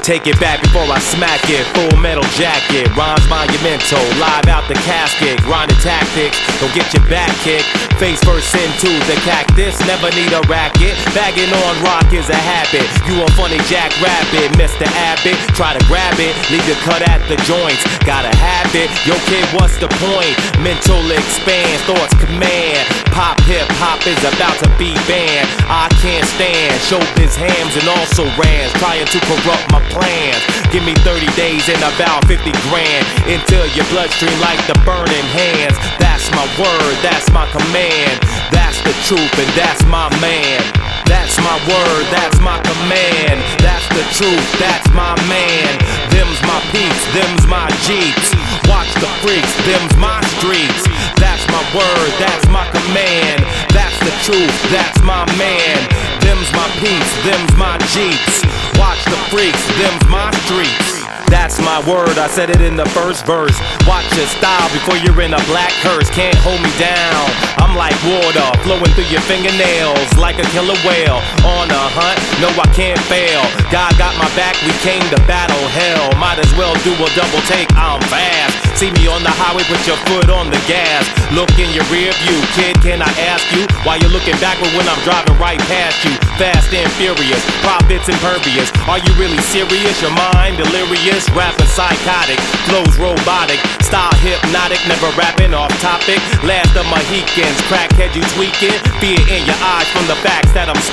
Take it back before I smack it. Full Metal Jacket, rhymes monumental. Live out the casket, grinding tactics. Don't get your back kicked. Face first into the cactus. Never need a racket. Bagging on rock is a habit. You a funny jackrabbit, Mr. Abbott. Try to grab it, leave your cut at the joints. Gotta have it. Yo kid, what's the point? Mental expand, thoughts command. Pop hip hop is about to be banned. I can't stand showbiz hams and also rans, trying to corrupt my plans. Give me 30 days and about 50 grand into your bloodstream like the burning hands. That's my word, that's my command. That's the truth and that's my man. That's my word, that's my command. That's the truth, that's my man. Them's my peeps, them's my jeeps. Watch the freaks, them's my streets. That's my word, that's my command. That's the truth, that's my man. Them's my peeps, them's my jeeps. Watch the freaks, them's my streets. That's my word, I said it in the first verse. Watch your style before you're in a black hearse. Can't hold me down, I'm like water flowing through your fingernails like a killer whale. On a hunt, no I can't fail. God got my back, we came to battle hell. Might as well do a double take, I'm fast. See me on the highway, put your foot on the gas. Look in your rear view, kid, can I ask you why you're looking backward when I'm driving right past you? Fast and furious, profits impervious. Are you really serious? Your mind delirious? Rapping psychotic, flows robotic, style hypnotic, never rapping off topic. Last of Mohicans, crackhead you tweaking, fear in your eyes from the facts that I'm speaking.